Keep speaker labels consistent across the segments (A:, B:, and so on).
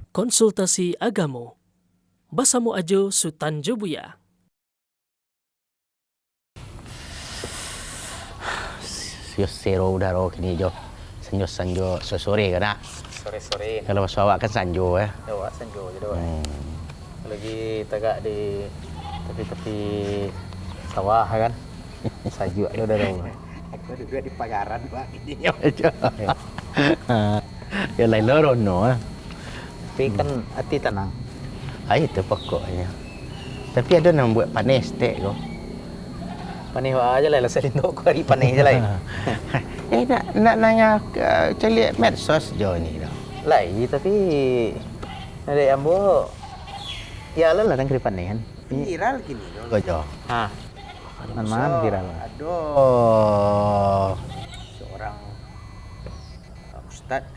A: Konsultasi Agamo. Basamu ajo Sutanjo Buya.
B: Sero udaro kini jo. Sanjo sore kana.
C: Sore-sore.
B: Kalau bahasa awak kan sanjo ya.
C: Awak sanjo je doang. Lagi tegak di tepi-tepi sawah kan. Sajuk ada dah.
D: Aku juga di pagaran Pak.
B: Ya lain loron no.
C: Tapi kan hati tenang.
B: Itu pokoknya. Tapi ada yang buat panis tek kau.
C: Panih aja lah selindok ko hari panih je lah.
B: Nak nanya cari medsos jo ni dah.
C: Lai tapi ada ambo ya lah nang kri panih kan.
D: Viral kini dong.
B: Kau jo.
C: Ha. Man viral.
B: Aduh.
D: Seorang ustad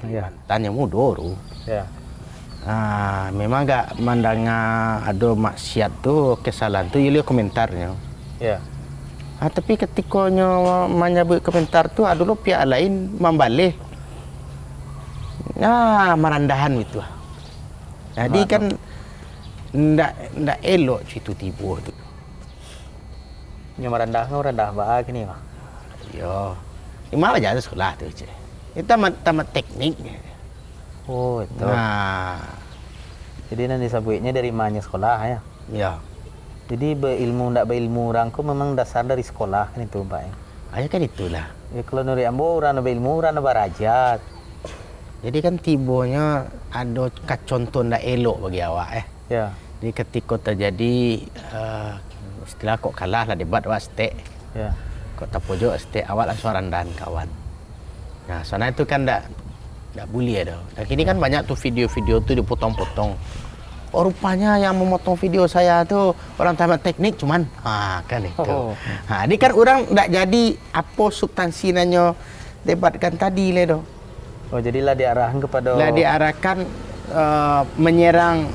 C: Ya.
B: Tanya mudoru.
C: Ya.
B: Memang agak mandangnya ada maksiat tu, kesalahan tu, ia komentarnya.
C: Ya.
B: Tapi ketikanya menyebut komentar tu, ada lo pihak lain membalik. Merandahan itu. Jadi kan ndak elok cerita tiba tu.
C: Nya merendah bah kini mah.
B: Yo. Malah jalan sekolah tu je. Itu tamat tekniknya.
C: Oh, itu. Jadi nanti disebutnya dari mana sekolah ya.
B: Ya.
C: Jadi ndak berilmu orang ku memang dasar dari sekolah kan itu Pak.
B: Ayo kan itulah.
C: Ya kalau nuri ambo urang berilmu urang barajat.
B: Jadi kan tibonya ada contoh ndak elok bagi awak
C: Ya.
B: Jadi ketika terjadi istilah kok kalah lah debat awak stek.
C: Ya.
B: Kok tak pojok stek awak langsung randan kawan. Nah, soalnya itu kan ndak boleh dah. Dan kini kan banyak tuh video-video tuh dipotong-potong. Oh, rupanya yang memotong video saya tuh orang tamat teknik cuman kan itu. Ini kan orang ndak jadi apa substansi nanya debatkan tadi le doh.
C: Oh, jadilah diarahkan kepada
B: Diarahkan menyerang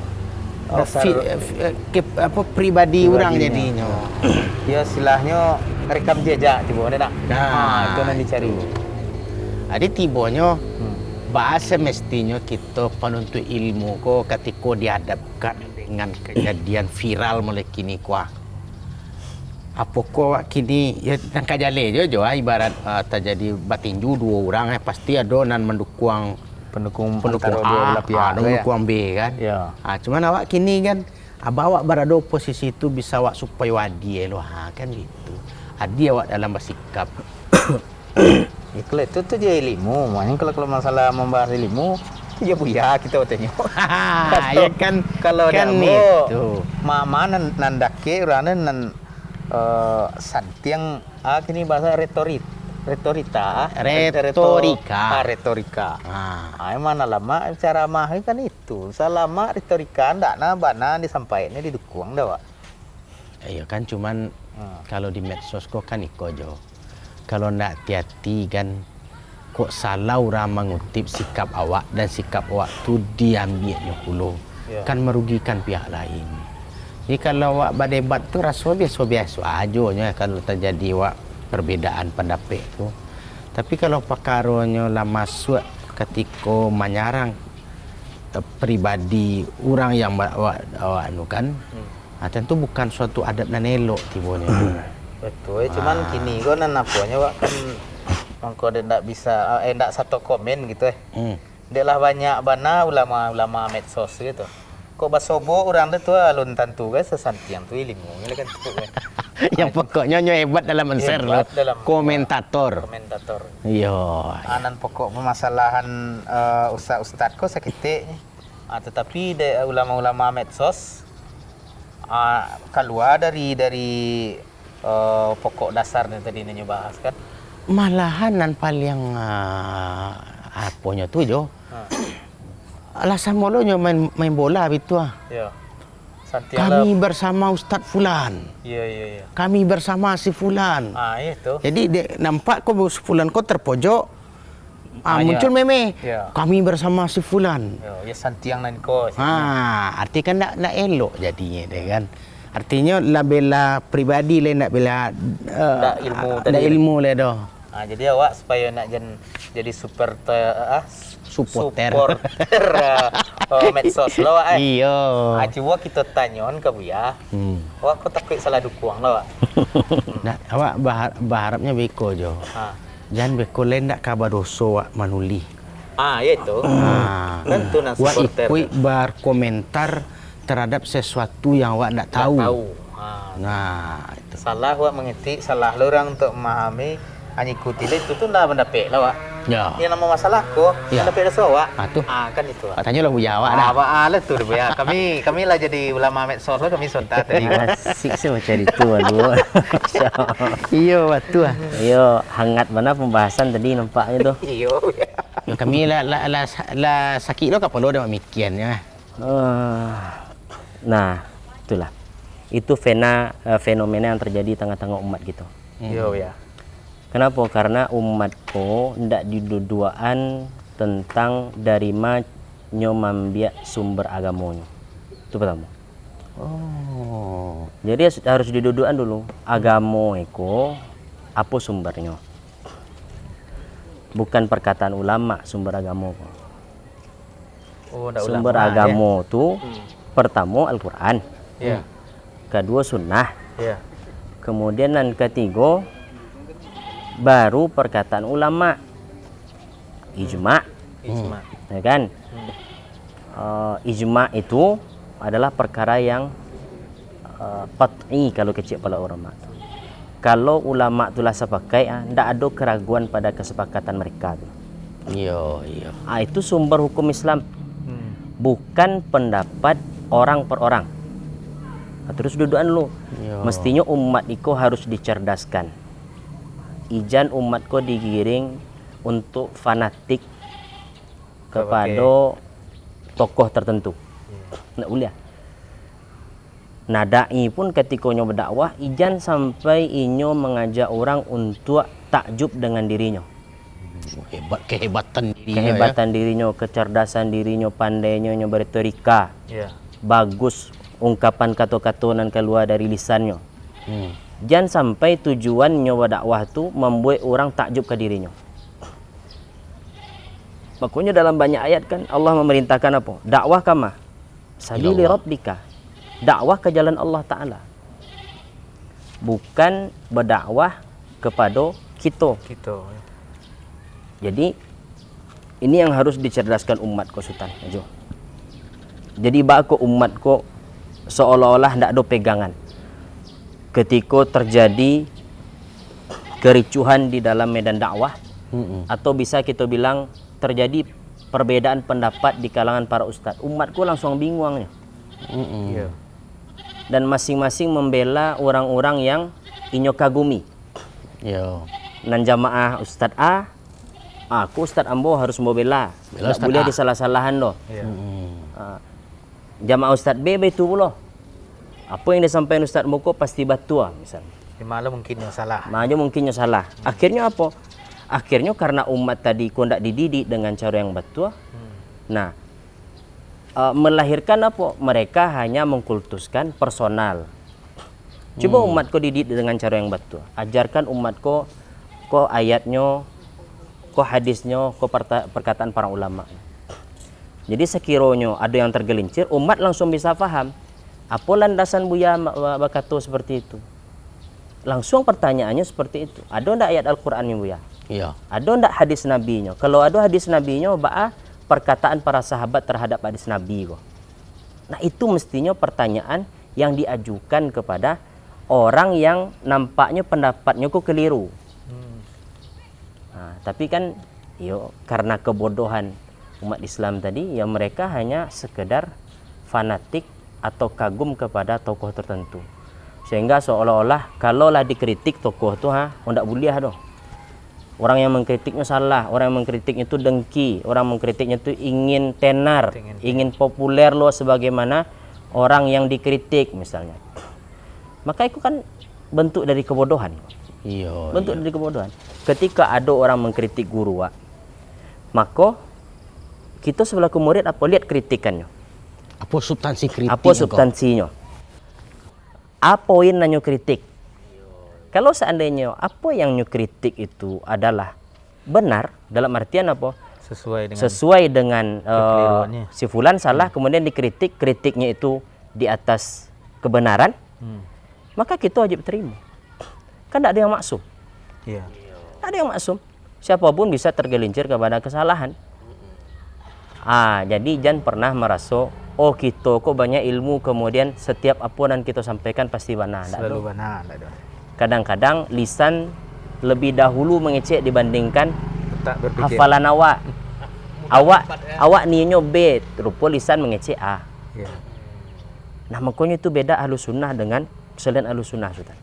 B: pribadi orang jadinya.
C: Ya silahnya rekam jejak tiba ada tak? Itu nanti dicari.
B: Jadi tibonya bahasa mestinya kita penuntut ilmu ko ketika dihadapkan dengan kejadian viral mulai kini kuah. Apa ko kini ya nang kajale jo ibarat terjadi batinju dua orang pasti ada nan pendukung
C: antara dua belah pihak
B: pendukung B kan.
C: Ya.
B: Cuman awak kini kan awak berada posisi itu bisa awak supaya wadi kan gitu. Adi awak dalam bersikap.
C: Ya, kalau itu tuh dia ilmu, makanya kalau masalah membahas ilmu, itu ya buya kita tanya.
B: Ya kan
C: kalau
B: kan
C: itu, mama nandake urana nan santiang kini bahasa retorika. Mana lama cara mah kan itu, selama retorika ndak bana disampaikannya didukung dah.
B: Iya kan cuman kalau di medsos kok kan iko jo. Kalau nak hati-hati kan kok salah orang mengutip sikap awak dan sikap awak tu diambilnya puluh kan merugikan pihak lain. Jadi kalau awak berdebat tu rasa biasa-biasa aja kalau terjadi awak perbedaan pendapat tu. Tapi kalau perkaranya lah masuk ketika menyerang pribadi orang yang awak anu kan, tentu bukan suatu adat nan elok tibonya.
C: Betul, cuman kini kau nan apunya wak kan mangko ndak bisa ndak satu komen gitu Dek lah banyak bana ulama medsos gitu. Kok basobo orang tu alun tentu guys sesantiang tu ilmu kan tu kan.
B: Yang pokoknya hebat dalam men-share loh. Komentator. Iya.
C: Anan pokok permasalahan ustaz kok sakit. Tetapi ulama-ulama medsos keluar dari pokok dasarnya tadi nanya bahas kan.
B: Malahan nan paling aponya tu jo. Alasan molonya main bola itu
C: Ya.
B: Kami bersama Ustaz Fulan.
C: Iya.
B: Kami bersama si Fulan.
C: Itu.
B: Jadi nampak kok Fulan kok terpojok. Muncul meme.
C: Ya.
B: Kami bersama si Fulan.
C: Ya santiang nan ko.
B: Arti kan nak elok jadinya deh kan. Artinya lah bela pribadi le nak bela
C: ilmu
B: le doh.
C: Jadi awak supaya nak jadi super
B: supporter.
C: Medsos lo Wak.
B: Iya.
C: Coba kita tanyon ke Buya. Wak kok takut salah dukuang lo Wak.
B: Nah, awak berharapnya beko jo. Jangan beko lain ndak kabar doso wak manuli.
C: Ya itu. Tentu nang
B: Wak
C: supporter.
B: ikut berkomentar terhadap sesuatu yang wak ndak tahu. Nah, itu.
C: Salah Wak mengerti, salah lo orang untuk memahami, hanya ikuti itu tuh ndak mendapek lah Wak.
B: Ya.
C: Ini nama masalah kok,
B: Ya.
C: mendapek dosa Wak.
B: Tuh.
C: Kan itu Wak.
B: Wak tanya lah Buya wak dah.
C: Lah tuh Buya. Kami lah jadi ulama medsos lo, kami sontak tadi Wak.
E: Asik sih macam itu aduh.
B: Iya waktu ah.
E: Yo, hangat mana pembahasan tadi nampaknya tuh.
C: Iya.
B: Ya, kami la sakit lo kapal lo dah mikian ya.
E: Nah, itulah. Itu fenomena yang terjadi di tengah-tengah umat gitu.
C: Iya ya.
E: Kenapa? Karena umatku ndak diduduaan tentang dari mana nyomambia sumber agamonya. Itu pertama.
B: Oh.
E: Jadi harus didudukan dulu. Agamo itu apa sumbernya? Bukan perkataan ulama sumber agamo. Sumber agamo itu pertama Al-Quran.
C: Iya.
E: Kedua sunnah.
C: Iya.
E: Kemudian yang ketiga baru perkataan ulama, ijma, ya kan? Ijma itu adalah perkara yang qat'i kalau kecil pada ulama. Kalau ulama itulah sepakai, tidak ada keraguan pada kesepakatan mereka.
B: Iya.
E: Itu sumber hukum Islam, bukan pendapat orang per orang. Terus dudukan lu. Mestinya umat itu harus dicerdaskan. Ijan umat ko digiring untuk fanatik kepada tokoh tertentu. Nggak boleh. Nah, dai pun ketika nyo berdakwah, ijan sampai inyo mengajak orang untuk takjub dengan dirinya.
B: Kehebatan dirinya.
E: Kehebatan dirinya, kecerdasan dirinya, pandainya nyo berretorika. Bagus ungkapan kata-kata nan keluar dari lisannya. Jangan sampai tujuan nyawa dakwah tu membuat orang takjub ke dirinya. Makanya dalam banyak ayat kan Allah memerintahkan apa? Dakwah kama sabili rabbika. Dakwah ke jalan Allah Ta'ala. Bukan berdakwah kepada kita. Jadi ini yang harus dicerdaskan umat ko Sultan. Jadi bako umat ko seolah-olah tidak ada pegangan. Ketika terjadi kericuhan di dalam medan dakwah, atau bisa kita bilang terjadi perbedaan pendapat di kalangan para ustadz, umatku langsung bingungnya. Dan masing-masing membela orang-orang yang inyo kagumi. Nan jamaah ustadz A, aku ustadz Ambo harus mau bela, tidak boleh disalah-salahan loh. Jamaah ustadz B itu loh. Apa yang disampaikan Ustaz Moko pasti batua misalnya.
C: Malah mungkin yang salah.
E: Akhirnya apa? Akhirnya karena umat tadi kok tidak dididik dengan cara yang batua. Nah, melahirkan apa? Mereka hanya mengkultuskan personal. Coba umatku dididik dengan cara yang batua. Ajarkan umatku kok ayatnya, kok hadisnya, kok perkataan para ulama. Jadi sekiranya ada yang tergelincir, umat langsung bisa paham. Apa landasan Buya berkata seperti itu? Langsung pertanyaannya seperti itu. Ada ndak ayat Al-Qur'annya Buya?
B: Iya.
E: Ada ndak hadis nabinya? Kalau ada hadis nabinya, perkataan para sahabat terhadap hadis nabi kok. Nah, itu mestinya pertanyaan yang diajukan kepada orang yang nampaknya pendapatnya kok keliru. Nah, tapi kan karena kebodohan umat Islam tadi, ya mereka hanya sekedar fanatik atau kagum kepada tokoh tertentu, sehingga seolah-olah kalaulah dikritik tokoh itu tidak boleh dong. Orang yang mengkritiknya salah, orang yang mengkritiknya itu dengki, orang mengkritiknya itu ingin tenar, ingin populer loh sebagaimana orang yang dikritik misalnya. Maka itu kan bentuk dari kebodohan. Bentuk dari kebodohan. Ketika ada orang mengkritik guru, maka kita selaku murid lihat kritikannya.
B: Apa substansi kritik?
E: Apa substansinya? Apa yang nyo kritik? Kalau seandainya apa yang nyo kritik itu adalah benar, dalam artian apa?
C: sesuai dengan
E: dengan
C: kekeliruannya.
E: si fulan salah, kemudian dikritik, kritiknya itu di atas kebenaran, maka kita wajib terima. Kan tidak ada yang maksum.
C: Iya.
E: Tak ada yang maksum. Siapapun bisa tergelincir kepada kesalahan. Jadi jangan pernah merasa, oh kita kok banyak ilmu, kemudian setiap apa yang kita sampaikan pasti benar.
C: Selalu benar.
E: Kadang-kadang lisan lebih dahulu mengecek dibandingkan
C: Tak berpikir.
E: hafalan awak. Awak niatnya B, rupa lisan mengecek A.
C: Iya.
E: Nah, makanya itu beda ahlu sunnah dengan selain ahlu sunnah, Sultan.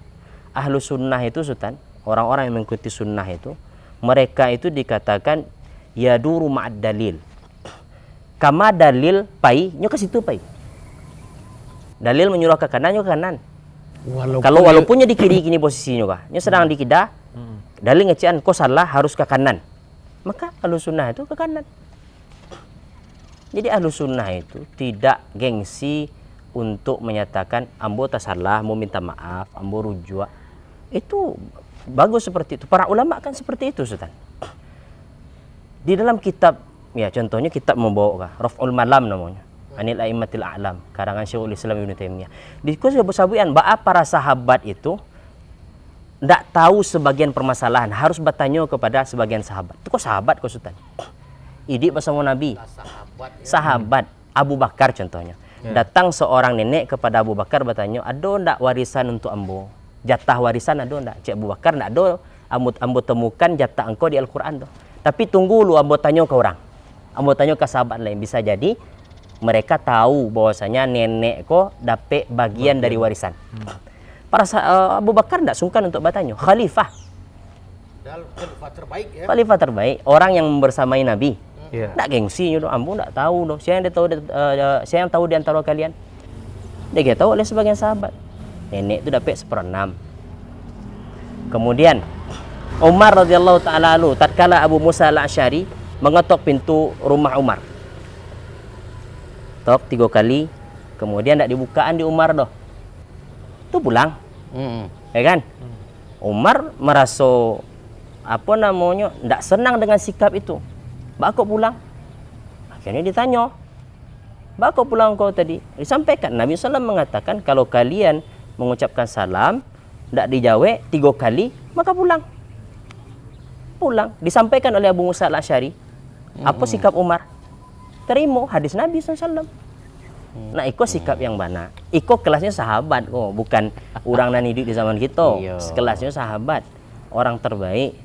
E: Ahlu sunnah itu, Sultan, orang-orang yang mengikuti sunnah itu, mereka itu dikatakan yaduru ma'ad dalil. Kama dalil pai, nyo ke situ pai. Dalil menyuruh ke kanan, nyo ke kanan. Kalau walaupunnya di kiri kini posisinya kah, nyo sedang di kida, dalil ngecean kau salah harus ke kanan. Maka ahlu sunnah itu ke kanan. Jadi ahlu sunnah itu tidak gengsi untuk menyatakan ambo tak salah, mau minta maaf, ambo rujuk. Itu bagus seperti itu. Para ulama kan seperti itu, Sultan. Di dalam kitab, ya contohnya kitab membawa Raf'ul Malam namanya, Anil A'immatil A'lam, karangan Syekhul Islam Ibnu Taimiyah. Di situ bersabuian bahwa para sahabat itu tidak tahu sebagian permasalahan, harus bertanya kepada sebagian sahabat. Itu kok sahabat kok, Sultan? Idik bersama Nabi. Sahabat Abu Bakar contohnya. Datang seorang nenek kepada Abu Bakar bertanya, ada ndak warisan untuk ambo? Jatah warisan ada ndak? Cik Abu Bakar, ndak ada. Ambo temukan jatah engkau di Al-Quran tuh. Tapi tunggu lu, ambo tanya ke orang. Ambo tanya ke sahabat lain. Bisa jadi mereka tahu bahwasanya nenek kok dapat bagian dari warisan. Para Abu Bakar ndak sungkan untuk bertanya. Khalifah
B: terbaik ya.
E: Khalifah terbaik, orang yang membersamai Nabi.
C: Iya.
E: Ndak gengsi nyo, ambo ndak tahu doh. Siapa yang tahu di antara kalian? Dia tahu oleh sebagian sahabat. Nenek itu dapat 1/6. Kemudian Umar radhiyallahu taala anhu, tatkala Abu Musa al-Asy'ari mengetok pintu rumah Umar. Tok 3 kali, kemudian ndak dibukaan di Umar doh. Itu pulang. Ya kan? Umar merasa apa namanya, ndak senang dengan sikap itu. Mbak kok pulang? Akhirnya ditanya, Mbak kok pulang kau tadi? Disampaikan, Nabi SAW mengatakan kalau kalian mengucapkan salam, tidak dijawab 3 kali, maka pulang. Pulang. Disampaikan oleh Abu Musa al-Asy'ari. Apa sikap Umar? Terima hadis Nabi SAW. Nah, iko sikap yang mana? Iko kelasnya sahabat kok, bukan orang nan hidup di zaman kita. Kelasnya sahabat, orang terbaik.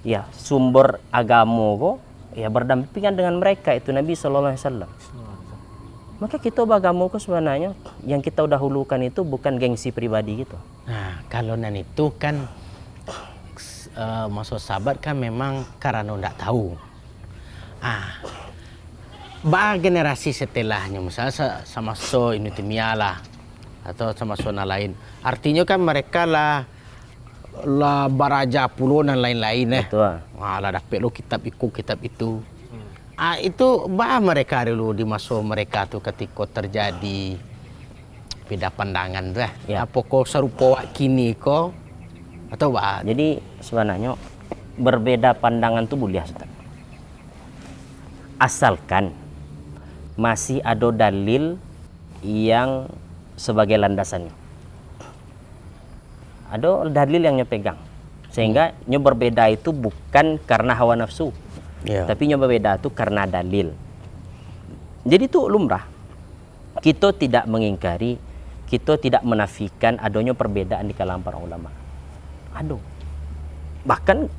E: Ya, sumber agama kok. Ya berdampingan dengan mereka itu Nabi SAW. Maka kita beragama kok sebenarnya yang kita dahulukan itu bukan gengsi pribadi gitu.
B: Nah, kalau nan itu kan masuk sahabat kan memang karena tidak tahu. Generasi setelahnya misalnya sama so ini timia lah atau sama zona lain. Artinya kan mereka lah baraja pulau dan lain-lain
E: Betul.
B: lah dapat lo kitab itu. Itu mereka dulu di masa mereka tuh ketika terjadi beda pandangan tuh.
E: Ya.
B: Apa kok serupa kini kok atau
E: Jadi sebenarnya berbeda pandangan itu boleh, Ustaz. Asalkan masih ada dalil yang sebagai landasannya. Ada dalil yang pegang. Sehingga nyo berbeda itu bukan karena hawa nafsu. Tapi nyo berbeda itu karena dalil. Jadi itu lumrah. Kita tidak mengingkari, kita tidak menafikan adanya perbedaan di kalangan para ulama. Aduh. Bahkan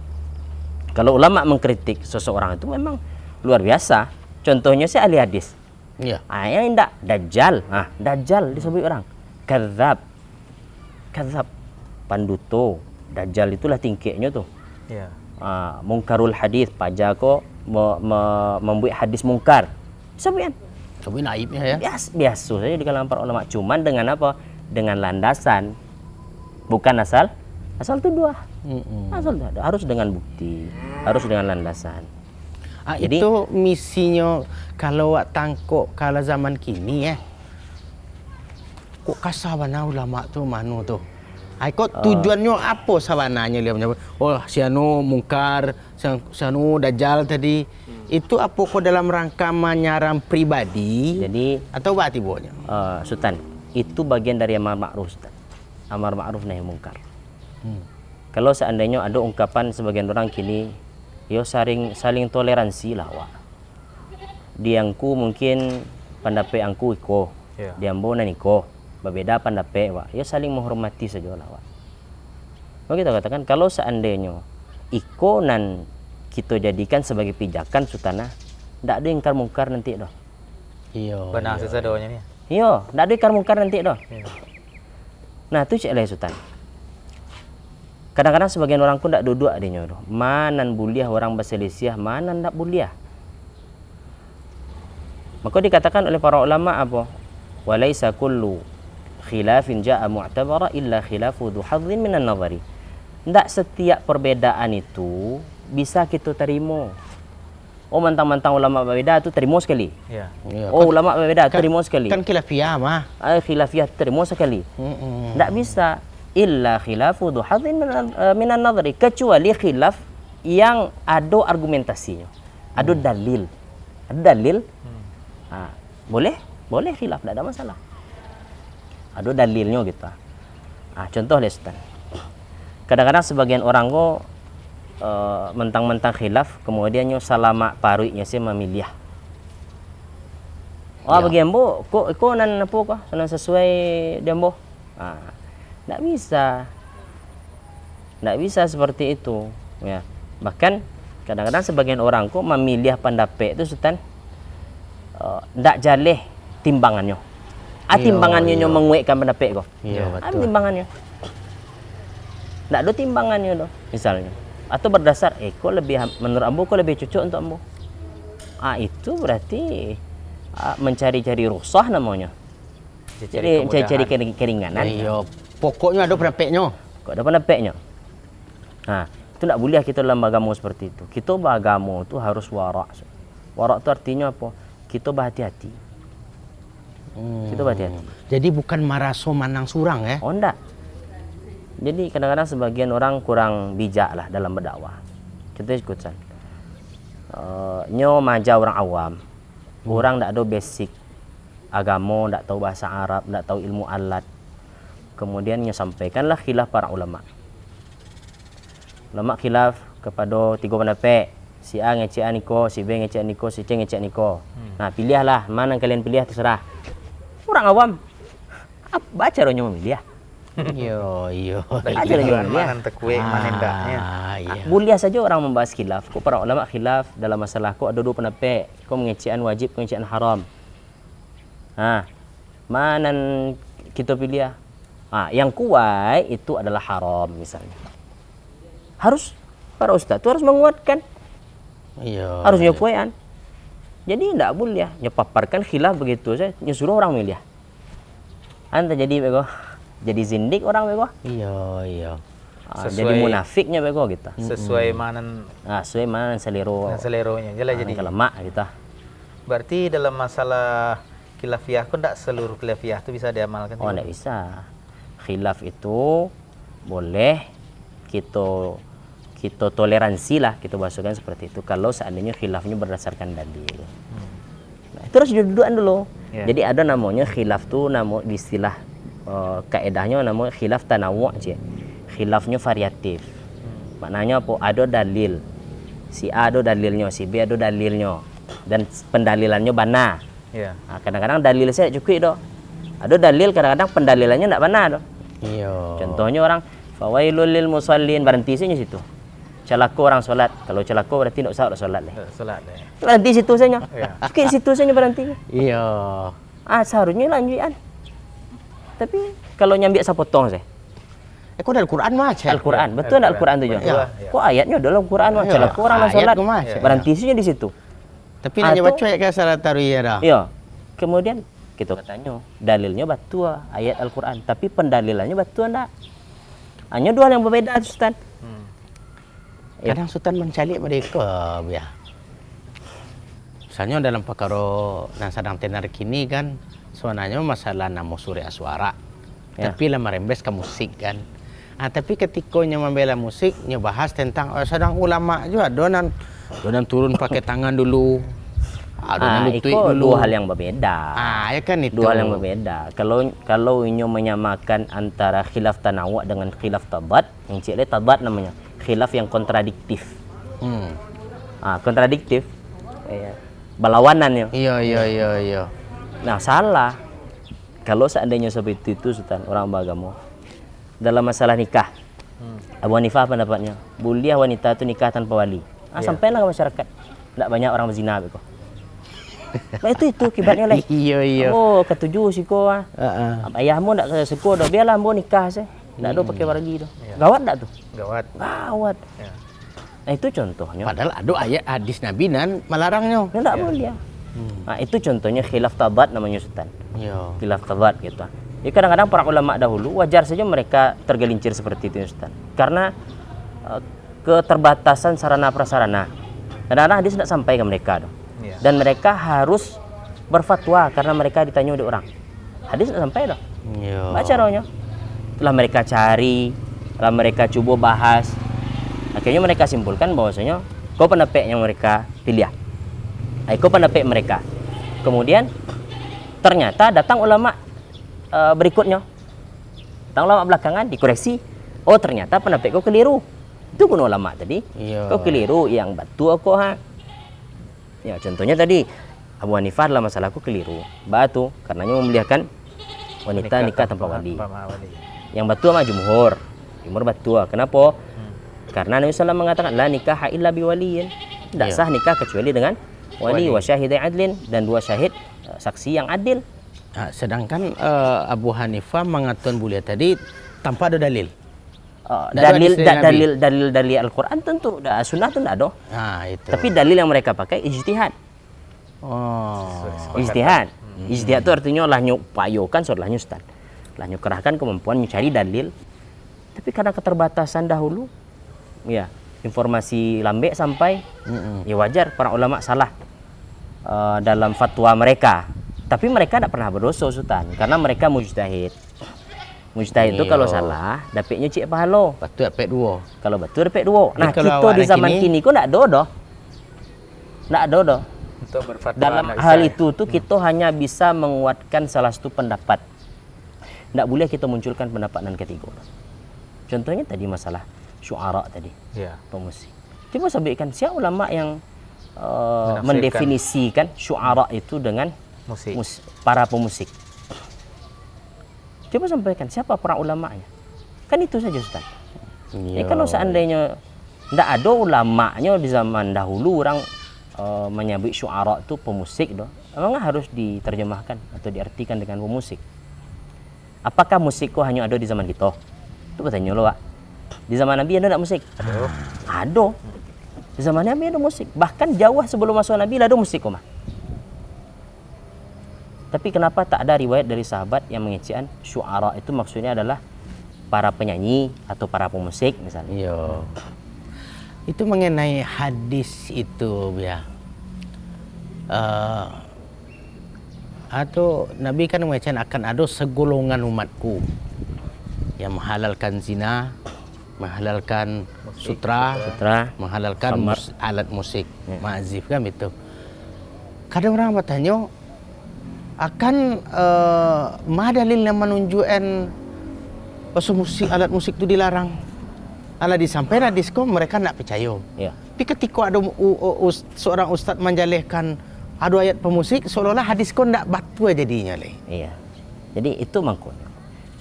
E: kalau ulama mengkritik seseorang itu memang luar biasa. Contohnya si ahli hadis.
B: Iya.
E: Yang enggak dajjal. Dajjal disebut orang. Kadzab. Panduto. Dajjal itulah tingkatnya tuh.
C: Iya.
E: Mungkarul hadis, pajako membuat hadis mungkar. Disebut kan?
B: Tapi naibnya ya.
E: Biasa saja di kalangan para ulama. Cuman dengan apa? Dengan landasan. Bukan asal tuduh. Asal tuduh. Harus dengan bukti, harus dengan landasan. Jadi,
B: itu misinya kalau tangkok kalau zaman kini kok kasar mana ulama tuh manu tuh. Ai kok tujuannya apa sabananya dia menyebut? Oh, si anu mungkar, si anu dajjal tadi. Itu apa kok dalam rangka menyarang pribadi?
E: Jadi
B: atau berarti bohnya?
E: Sultan, itu bagian dari amar ma'ruf, Sultan. Amar ma'ruf nahi mungkar. Kalau seandainya ada ungkapan sebagian orang kini, yo saling toleransi lah, Wak. Diangku mungkin pendapat angku iko, diambo nan iko, berbeda pendapat, Wak. Yo saling menghormati saja lah, Wak. Maka kita katakan kalau seandainya iko nan kita jadikan sebagai pijakan Sultan, ndak ada ingkar mungkar nanti doh.
B: Iya.
C: Benar sesadonya nih.
E: Iya, ndak ada ingkar mungkar nanti doh. Nah, itu cek lah Sultan. Kadang-kadang sebagian orang pun tak duduk adanya doh. Manan buliah orang berselisih, manan tak buliah. Maka dikatakan oleh para ulama apa? Walaisa kullu khilafin ja'a mu'tabara illa khilafu dhu hadzin minan nazari. Ndak setiap perbedaan itu bisa kita terima. Oh, mentang-mentang ulama berbeda itu terima sekali.
C: Iya.
E: Oh, ulama berbeda terima sekali.
B: Kan khilafiyah mah.
E: Khilafiyah terima sekali. Ndak bisa. Illa khilafu dhu hadzin minan nadhari, kecuali khilaf yang ada argumentasinya, ada dalil, boleh khilaf, tidak ada masalah, ada dalilnya gitu. Contoh Ustaz, kadang-kadang sebagian orang kok mentang-mentang khilaf kemudiannya salama paruiknya sih memilih. Bagian bo kok nan apa kok nan sesuai dembo. Nggak bisa seperti itu ya. Bahkan kadang-kadang sebagian orang kok memilih pendapat itu Sultan nggak jaleh timbangannya. Timbangannya nyo menguatkan pendapat kok.
B: Iya, betul.
E: Timbangannya nggak ada timbangannya doh misalnya, atau berdasar kok lebih menurut ambo kok lebih cocok untuk ambo. Itu berarti mencari-cari rusah namanya. Jadi cari keringanan.
B: Iya. Pokoknya ada pendapatnya.
E: Kok ada pendapatnya? Itu tidak boleh kita dalam agama seperti itu. Kita beragama itu harus warak. Warak itu artinya apa? Kita berhati-hati. Kita berhati-hati.
B: Jadi bukan maraso manang surang ya?
E: Oh, enggak. Jadi kadang-kadang sebagian orang kurang bijak lah dalam berdakwah. Kita ikutkan. Nyo maja orang awam. Orang tidak ada basic agama, tidak tahu bahasa Arab, tidak tahu ilmu alat. Kemudian sampaikanlah khilaf para ulama. Ulama khilaf kepada 3 pendapat. Si A ngecek niko, si B ngecek niko, si C ngecek niko. Nah, pilihlah mana yang kalian pilih terserah. Orang awam baca ronya memilih.
B: Iya.
E: Baca ronya memilih.
C: Mana tekwe, mana endaknya.
E: Boleh saja orang membahas khilaf. Kok para ulama khilaf dalam masalah kok ada 2 pendapat. Kok ngecekan wajib, kok ngecekan haram. Mana kita pilih? Yang kuat itu adalah haram misalnya. Harus para ustaz itu harus menguatkan.
B: Iya.
E: Harus nyepuan. Jadi tidak boleh nyepaparkan khilaf begitu saja, nyuruh orang milih. Anta jadi bego, jadi zindik orang bego.
B: Iya.
E: Jadi munafiknya bego gitu.
C: Sesuai manan
E: Sesuai mana
C: seleronya. Jelas jadi.
E: Kelemak gitu.
C: Berarti dalam masalah khilafiyah kok enggak seluruh khilafiyah itu bisa diamalkan?
E: Oh, enggak bisa. Khilaf itu boleh kita toleransi lah, kita bahaskan seperti itu kalau seandainya khilafnya berdasarkan dalil. Itu harus duduk dulu. Jadi ada namanya khilaf tuh di istilah kaedahnya namanya khilaf tanawu' aja. Khilafnya variatif. Maknanya apa? Ada dalil. Si A ada dalilnya, si B ada dalilnya dan pendalilannya benar. Kadang-kadang dalil saya cukup doh. Ada dalil kadang-kadang pendalilannya tidak benar doh.
B: Iya.
E: Contohnya orang fawailul lil musallin, berhenti sini situ. Celaka orang solat. Kalau celaka berarti tidak usah solat deh. Berhenti situ saja. Cukup situ saja berhenti.
B: Iya.
E: Seharusnya lanjutan. Tapi kalau nyambi sapotong saya.
B: Kok dari Al-Quran mah?
E: Al-Quran, betul enggak Al-Quran itu, Jon? Kok ayatnya dalam Quran mah celaka orang solat. Berhenti saja di situ.
B: Tapi nanya baca ayat ke salat tarawih dah.
E: Iya. Kemudian kita tanya, dalilnya betul ayat Al-Quran, tapi pendalilannya betul enggak? Hanya 2 yang berbeda, Ustaz.
B: Kadang Sultan mencari mereka ya. Misalnya dalam perkara yang sedang tenar kini kan, sebenarnya masalah nama surya suara. Tapi lama rembes ke musik kan. Tapi ketikanya membela musik, bahas tentang sedang ulama juga donan turun pakai tangan dulu. Donan lutut
E: itu
B: dulu.
E: dua hal yang berbeda.
B: Ya kan itu.
E: Dua hal yang berbeda. Kalau inyo menyamakan antara khilaf tanawu dengan khilaf tabat, yang cile tabat namanya. Khilaf yang kontradiktif. Kontradiktif. Berlawanan ya.
B: Iya.
E: Nah, salah. Kalau seandainya seperti itu, Sultan, orang beragama dalam masalah nikah, Abu Hanifah pendapatnya, boleh wanita itu nikah tanpa wali. Sampailah ke masyarakat. Tidak banyak orang berzina begitu. Nah, itu kibatnya lah.
B: Iya.
E: Oh, ketujuh sih kau. Ayahmu tidak sekuh dah. Biarlah mu nikah sih. Tidak ada pakai wali tu. Gawat tak tu?
C: Gawat.
E: Gawat.
C: Ya.
E: Nah, itu contohnya.
B: Padahal ada ayat hadis Nabi dan melarangnya.
E: Tidak boleh. Nah, itu contohnya khilaf tabat namanya, Sultan.
B: Iya.
E: Khilaf tabat gitu. Ya, kadang-kadang para ulama dahulu wajar saja mereka tergelincir seperti itu, Ustaz. Karena keterbatasan sarana prasarana. Kadang-kadang hadis tidak sampai ke mereka.
C: Iya.
E: Dan mereka harus berfatwa karena mereka ditanya oleh orang. Hadis tidak sampai dah.
B: Iya.
E: Baca rohnya. Setelah mereka cari, setelah mereka coba bahas, akhirnya mereka simpulkan bahwasanya kau pendapat yang mereka pilih. Kau pendapat mereka. Kemudian ternyata datang ulama berikutnya, datang ulama belakangan dikoreksi. Oh, ternyata pendapat kau keliru. Itu pun ulama tadi.
B: Iya.
E: Kau keliru, yang batu aku Ya, contohnya tadi Abu Hanifah dalam masalah aku keliru. Batu karenanya memuliakan wanita nikah tanpa wali. Yang batu sama jumhur batu. Kenapa? Karena Nabi SAW mengatakan la nikah illa biwaliyin. Tidak sah nikah kecuali dengan wali wa syahidai adlin, dan dua syahid saksi yang adil.
B: Sedangkan Abu Hanifah mengatakan boleh tadi tanpa ada dalil.
E: Dalil Al-Quran tentu, sunnah itu tidak ada.
B: Itu.
E: Tapi dalil yang mereka pakai ijtihad. Ijtihad. Ijtihad itu artinya lah nyupayokan soalnya Ustaz. Lah nyukerahkan kemampuan mencari dalil. Tapi karena keterbatasan dahulu, ya informasi lambe sampai, ya wajar para ulama salah dalam fatwa mereka. Tapi mereka tidak pernah berdosa, Sultan, karena mereka mujtahid. Mujtahid itu kalau salah, dapatnya cik pahala.
B: Betul dapat dua.
E: Kalau betul dapat dua. Nah,
B: kalau
E: kita di zaman kini kok tidak ada dah. Tidak ada dah.
C: Untuk berfatwa
E: Dalam hal itu tuh kita hanya bisa menguatkan salah satu pendapat. Tidak boleh kita munculkan pendapat yang ketiga. Contohnya tadi masalah syu'ara tadi.
C: Ya.
E: Pemusik. Coba sampaikan siapa ulama yang mendefinisikan syu'ara itu dengan para pemusik. Coba sampaikan siapa para ulamanya. Kan itu saja, Ustaz. Ya, kalau seandainya tidak ada ulamanya di zaman dahulu orang menyebut syu'ara itu pemusik doh. Memang harus diterjemahkan atau diartikan dengan pemusik. Apakah musik kok hanya ada di zaman kita? Itu bertanya lo, Pak. Di zaman Nabi ada tak musik? Ada. Di zaman Nabi ada musik. Bahkan jauh sebelum masuk Nabi ada musik kok, mah. Tapi kenapa tak ada riwayat dari sahabat yang mengecian syu'ara itu maksudnya adalah para penyanyi atau para pemusik misalnya?
B: Iya. Itu mengenai hadis itu ya. Atau Nabi kan mengatakan akan ada segolongan umatku yang menghalalkan zina, menghalalkan sutra, menghalalkan alat musik, ma'azif kan itu. Kadang orang bertanya, akan dalil yang menunjukkan bahwa musik, alat musik itu dilarang. Ala disampaikan disko mereka tidak percaya.
E: Ya.
B: Tapi ketika ada seorang ustaz menjalihkan ada ayat pemusik, seolah-olah hadis kau tidak batu jadinya le.
E: Iya. Jadi itu makanya.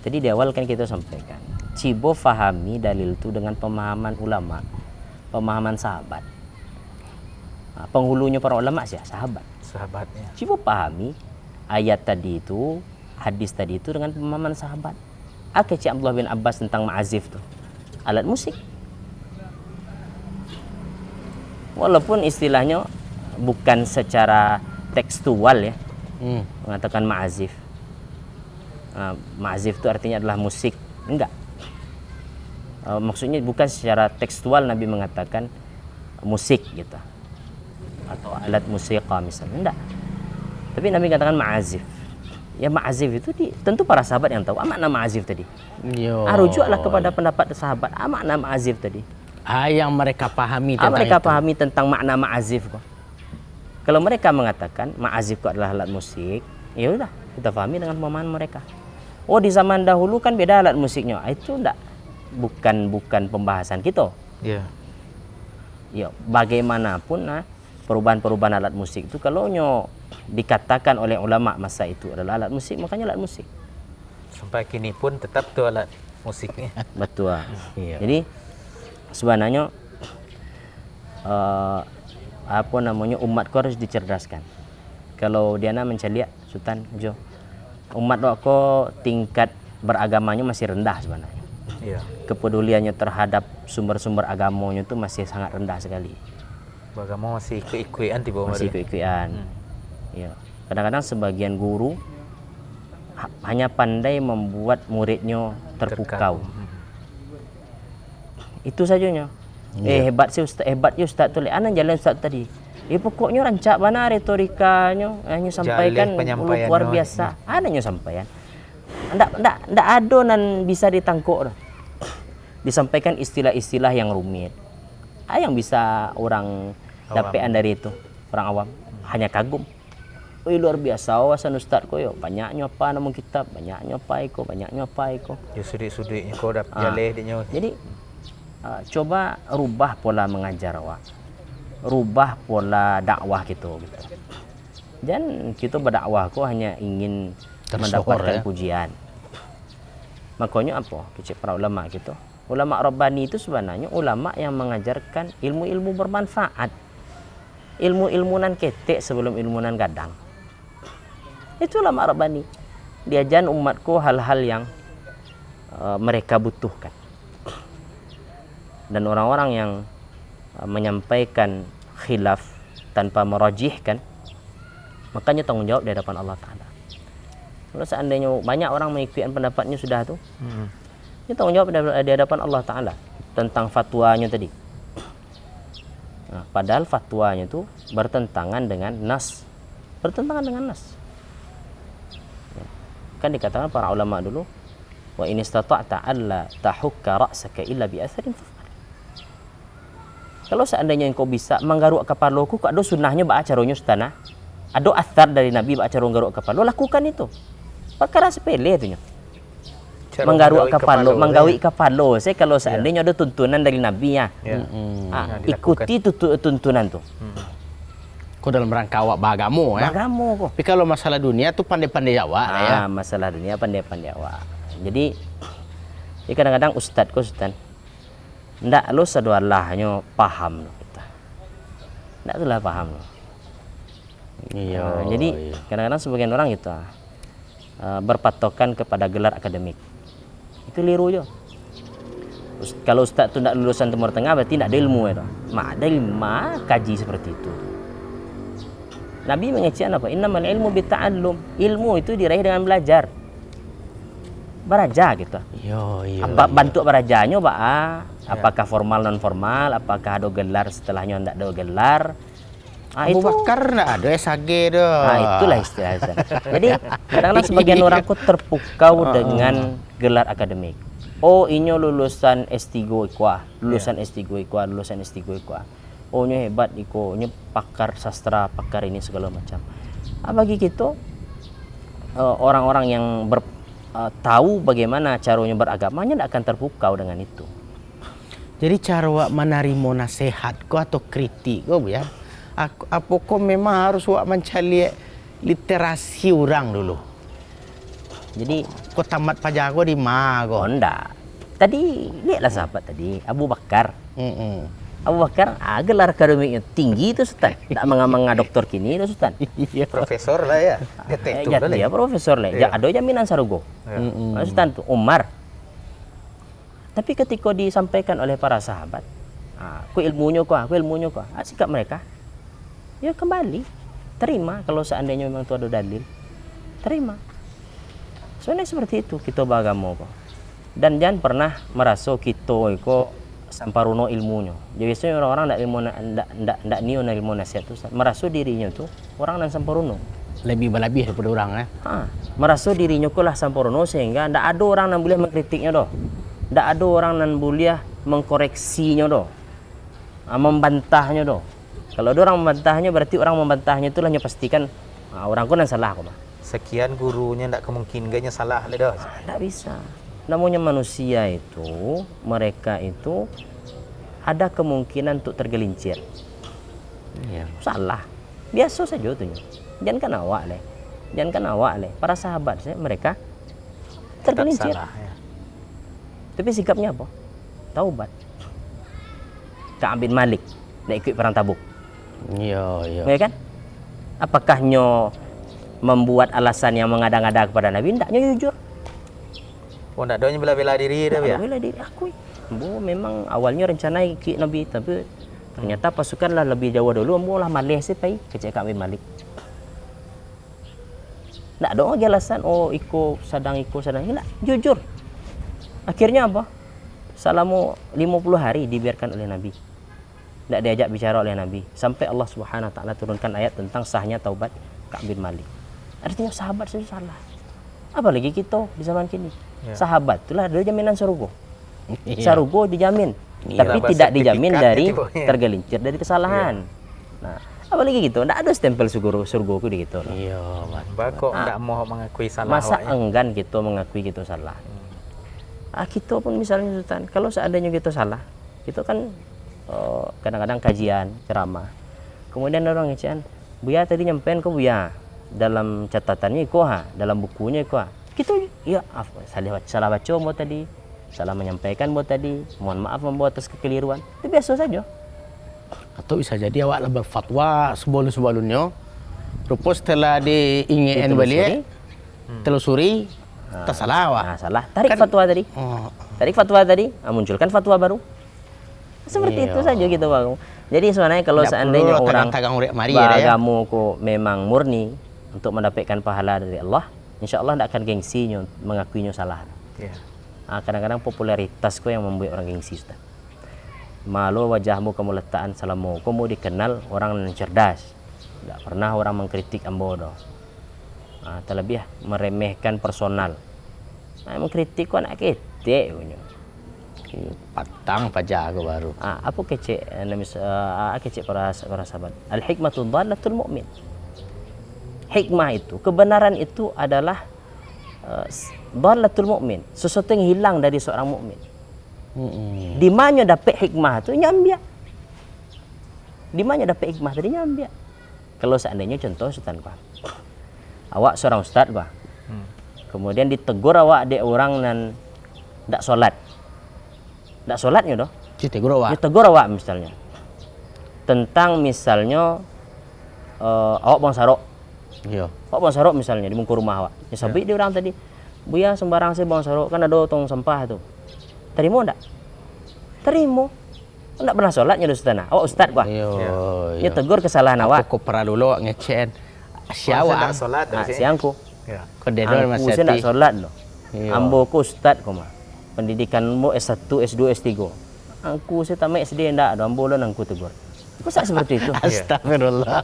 E: Jadi di awal kan kita sampaikan, cibo fahami dalil itu dengan pemahaman ulama, pemahaman sahabat. Nah, penghulunya para ulama sih
C: sahabatnya.
E: Cibo pahami ayat tadi itu, hadis tadi itu dengan pemahaman sahabat. Cik Abdullah bin Abbas tentang ma'azif tuh, alat musik. Walaupun istilahnya bukan secara tekstual ya, mengatakan ma'azif. Ma'azif itu artinya adalah musik, enggak. Maksudnya bukan secara tekstual Nabi mengatakan musik gitu, atau alat musik misalnya, enggak. Tapi Nabi katakan ma'azif. Ya ma'azif itu tentu para sahabat yang tahu makna ma'azif tadi.
B: Yo.
E: Rujuklah kepada pendapat sahabat. Makna ma'azif tadi.
B: Yang mereka pahami tentang
E: Mereka
B: itu.
E: pahami tentang makna ma'azif kok. Kalau mereka mengatakan ma'azif itu adalah alat musik, ya udah kita pahami dengan pemahaman mereka. Oh di zaman dahulu kan beda alat musiknya. Itu enggak bukan pembahasan kita.
C: Iya.
E: Ya, bagaimanapun perubahan-perubahan alat musik itu kalau dikatakan oleh ulama masa itu adalah alat musik, makanya alat musik.
C: Sampai kini pun tetap tuh alat musiknya.
E: Betul.
B: Iya.
E: Jadi sebenarnya umatku harus dicerdaskan. Kalau dia mencari Sultan Jo, umat ko tingkat beragamanya masih rendah sebenarnya.
C: Iya.
E: Kepeduliannya terhadap sumber-sumber agamanya itu masih sangat rendah sekali.
C: Bagaimana masih ikut-ikutan di bawah
E: Masih ikut-ikutan. Ya. Kadang-kadang sebagian guru hanya pandai membuat muridnya terpukau. Itu sajanya. Hebat sih Ustaz, hebat ya Ustaz tu. Anan jalan Ustaz tadi. Pokoknya rancak mana retorikanya, hanya sampaikan luar biasa. Adanya sampaian. Ndak ada nan bisa ditangkuk. Disampaikan istilah-istilah yang rumit. Yang bisa orang dapetan dari itu, orang awam hanya kagum. Wih luar biasa wawasan Ustaz ko yo. Banyaknya apa nama kitab, banyaknya apa iko.
C: Ya sudik-sudiknya kau dapat jaleh dia.
E: Jadi coba rubah pola mengajar awak. Rubah pola dakwah gitu. Dan kita berdakwah ko hanya ingin mendapatkan pujian. Makanya apa? Kecil para ulama gitu. Ulama Rabbani itu sebenarnya ulama yang mengajarkan ilmu-ilmu bermanfaat. Ilmu-ilmu nan ketek sebelum ilmu nan gadang. Itu ulama Rabbani. Diajan umatku hal-hal yang mereka butuhkan. Dan orang-orang yang menyampaikan khilaf tanpa merajihkan, makanya tanggung jawab di hadapan Allah Ta'ala. Kalau seandainya banyak orang mengikuti pendapatnya sudah tuh, ini tanggung jawab di hadapan Allah Ta'ala tentang fatwanya tadi. Nah, padahal fatwanya itu bertentangan dengan nas. Ya. Kan dikatakan para ulama dulu, wa in istata'ta alla tahukka ra'saka illa bi atharin fa'al. Kalau seandainya engkau bisa menggaruk kepalaku, kok ada sunnahnya ba acaranya Ustaz. Ada athar dari Nabi ba acara nggaruk kepala, lakukan itu. Perkara sepele itu nya. Menggaruk kepala, menggawi kepala. Saya kalau seandainya ada tuntunan dari Nabi ya. Ikuti tuntunan tuh.
B: Kok dalam rangka awak bagamu ya.
E: Bagamu kok.
B: Tapi kalau masalah dunia tuh pandai-pandai awak ya.
E: Masalah dunia pandai-pandai awak. Jadi kadang-kadang ustadku ndak lo sedualahnya paham lo kita. Ndak tulah paham lo.
B: Iya.
E: Jadi kadang-kadang sebagian orang gitu berpatokan kepada gelar akademik. Itu liru jo. Kalau ustaz tu ndak lulusan Timur Tengah berarti ndak ada ilmu itu. Ada ilmu kaji seperti itu. Nabi mengecek apa? Innamal ilmu bita'allum. Ilmu itu diraih dengan belajar. Beraja gitu.
B: Iya.
E: Bantu berajanya apakah formal non formal, apakah ada gelar setelahnya ndak ada gelar.
B: Abu Bakar ndak ada SAG doh.
E: Itulah istilahnya. Jadi kadang-kadang sebagian orang kok terpukau dengan gelar akademik. Oh, inyo lulusan S3 Iqwa, lulusan S3 Iqwa, lulusan S3 Iqwa. Oh, nyo hebat iko, nyo pakar sastra, pakar ini segala macam. Bagi kita orang-orang yang tahu bagaimana caranya beragamanya tidak akan terpukau dengan itu.
B: Jadi cara menerima nasihat kau atau kritik kau ya? Apa kau memang harus mencari literasi orang dulu?
E: Jadi
B: kau tamat pajago di mana kau?
E: Enggak. Tadi lihatlah sahabat tadi Abu Bakar. Abu Bakar gelar akademiknya tinggi itu Ustaz. Tak manga doktor kini itu Ustaz.
C: Profesor lah ya.
E: Dia profesor lah. Ya, ada jaminan sarugo. Ustaz tuh Umar. Tapi ketika disampaikan oleh para sahabat, aku ilmunya kok, sikap mereka, ya kembali, terima kalau seandainya memang itu ada dalil, terima. Soalnya seperti itu kita beragama kok. Dan jangan pernah merasa kita kok samparuno ilmunya. Jadi biasanya orang-orang ndak niu ilmu nasihat itu, merasa dirinya tuh orang yang samparuno.
B: lebih berlebih daripada orang
E: Merasa dirinya ku lah sempurna sehingga ndak ada orang yang boleh mengkritiknya doh. Ndak ada orang yang boleh mengkoreksinya doh. Membantahnya doh. Kalau ada orang membantahnya berarti orang membantahnya itulah yang pastikan orang ku yang salah kok.
C: Sekian gurunya ndak kemungkinannya salah le dah.
E: Ndak bisa. Namanya manusia itu, mereka itu ada kemungkinan untuk tergelincir.
B: Iya.
E: Salah. Biasa saja tuh. Jangan kan awak leh. Jangan kan awak leh. Para sahabat saya mereka tergelincir.
C: Salah, ya.
E: Tapi sikapnya apa? Taubat. Ka'ab bin Malik nak ikut perang Tabuk.
B: Iya, iya.
E: Ya kan? Apakah nyo membuat alasan yang mengada-ngada kepada Nabi? Tidak, nyo jujur.
C: Oh, ndak doanya bela-bela diri dah ya.
E: Bela diri akui. Bu, memang awalnya rencana ikut Nabi, tapi ternyata pasukan lah lebih jauh dulu. Ambo lah malih sih pai kecek Ka'ab bin Malik. Ndak ada lagi alasan, oh ikut sadang. Ndak, jujur. Akhirnya apa? Selama 50 hari dibiarkan oleh Nabi. Tidak diajak bicara oleh Nabi sampai Allah Subhanahu wa taala turunkan ayat tentang sahnya taubat Ka'ab bin Malik. Artinya sahabat itu salah. Apalagi kita di zaman kini.
C: Ya.
E: Sahabat itulah ada jaminan surga.
B: Iya.
E: Surga dijamin,
B: Iya.
E: tapi
C: Dapat
E: tidak dijamin
C: sertifikat
E: dari
C: gitu, ya.
E: tergelincir dari kesalahan. Nah, apalagi gitu, tidak ada stempel surga ku di gitu.
B: Iya, Mas.
C: Bako ndak mau mengakui salah
E: Masa
C: awaknya.
E: enggan kita mengakui kita salah? Kita pun misalnya Sultan, kalau seandainya kita salah, kita kan kadang-kadang kajian, ceramah. Kemudian orang ngecehan, Buya tadi nyampein ke Buya dalam catatannya kok dalam bukunya kok. Kita ya salah baca buat tadi, salah menyampaikan buat tadi, mohon maaf membuat atas kekeliruan. Itu biasa saja.
B: Atau bisa jadi awak lah berfatwa sebelum-sebelumnya. Rupa setelah diingin balik, telusuri, tak salah awak.
E: Nah, salah. Tarik
B: Kan-
E: fatwa tadi.
B: Oh,
E: Tarik fatwa tadi, munculkan fatwa baru. Seperti itu
B: Iya.
E: saja gitu Bang. Jadi sebenarnya kalau
B: ndak
E: seandainya
B: perlu
E: orang
B: tagang-tagang urek mari ya.
E: beragamu kok memang murni untuk mendapatkan pahala dari Allah, insya Allah tidak akan gengsinya mengakuinya salah.
C: Ya.
E: Kadang-kadang popularitas kok yang membuat orang gengsi, Ustaz. Malu wajahmu kamu letakkan salamu, kamu dikenal orang yang cerdas. Tidak pernah orang mengkritik ambodo. Terlebih meremehkan personal. Mengkritik kok anak ketek punya.
B: Patang pajak aku baru.
E: Apa kecek kecek para sahabat. Al hikmatu dhalatul mu'min. Hikmah itu, kebenaran itu adalah dhalatul mu'min, sesuatu yang hilang dari seorang mukmin. Di mana dapat hikmah itu nyambia. Di mana dapat hikmah tadi nyambia. Kalau seandainya contoh Sultan Pak, awak seorang ustaz Pak, kemudian ditegur awak ada orang nan tidak sholat. Tidak sholatnya doh.
B: Cite guru awak.
E: Ditegur awak misalnya tentang misalnya awak bang sarok.
B: Iya.
E: Awak bang sarok misalnya di muka rumah awak. Ya sabik dia orang tadi. Buya sembarang saya bang sarok kan ada tong sampah itu. Terima enggak? Terima. Enggak pernah sholatnya doh Ustaz. Awak ustaz gua.
B: Iya.
E: Dia tegur kesalahan awak.
B: Aku pernah dulu ngecen.
C: Siapa
B: Siapa?
C: salat dah sih.
E: Siangku.
C: Ya.
B: Kededor
E: Aku
B: Mas
E: saya enggak
B: Yati.
E: sholat loh.
B: Iya.
E: Ambo ku ustaz kok mah. Pendidikanmu S1, S2, S3. Aku saya tamat SD enggak ada ambo lan aku tegur. Kok seperti itu?
B: Astagfirullah.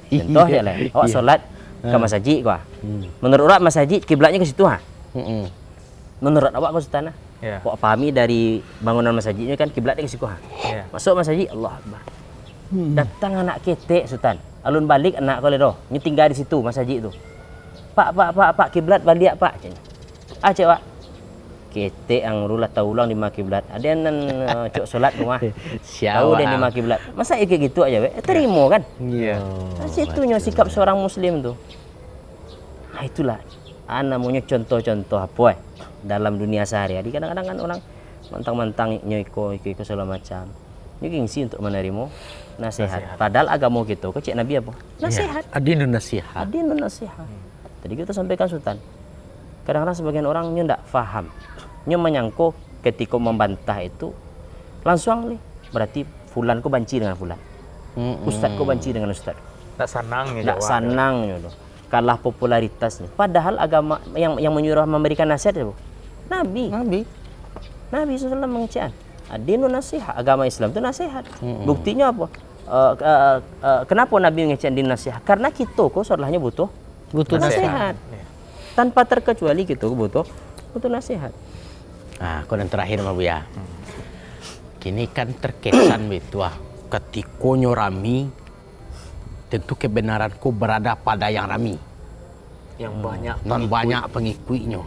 E: Contoh ya lah, awak sholat ke masjid kok. Menurut awak masjid kiblatnya ke situ ha? Menurut awak ke sana?
C: Ya.
E: Kok pahami dari bangunan masjidnya kan kiblatnya ke situ ha?
C: Ya.
E: Masuk masjid, Allah Akbar. Datang anak ketek Sultan. Alun balik anak kau ledoh, tinggal di situ masjid itu. Pak, kiblat balik Pak. Cek Pak. Ketek ang rulah taulang di kiblat. Ada yang cok solat rumah. Tahu dia di kiblat. Masa kayak gitu aja, terima kan?
B: Iya.
E: Situnya sikap seorang muslim tuh. Nah itulah namanya contoh-contoh apa dalam dunia sehari-hari. Kadang-kadang kan orang mentang-mentang nyoiko segala macam. Ini gengsi untuk menerima nasihat. Padahal agama gitu, kecik Nabi apa? Nasihat.
B: Adinun nasihat.
E: Adinun nasihat. Tadi kita sampaikan Sultan. Kadang-kadang sebagian orang ndak faham. Nyo menyangko ketika membantah itu langsung berarti fulan ko banci dengan fulan. Ustaz ko banci dengan ustaz.
C: Tak sanangnya
E: Ndak sanangnya loh. Kalah popularitasnya. Padahal agama yang menyuruh memberikan nasihat itu Nabi SAW mengecek. Adinu nasihat. Agama Islam itu nasihat. Buktinya apa? kenapa Nabi mengecek din nasihat? Karena kita kok seolahnya butuh nasihat.
C: Iya.
E: Tanpa terkecuali kita butuh nasihat.
B: Nah, kau yang terakhir Mas Buya. Kini kan terkesan betul ketika rami, tentu kebenaranku berada pada yang rami.
C: Yang banyak
B: Non banyak pengikutnya.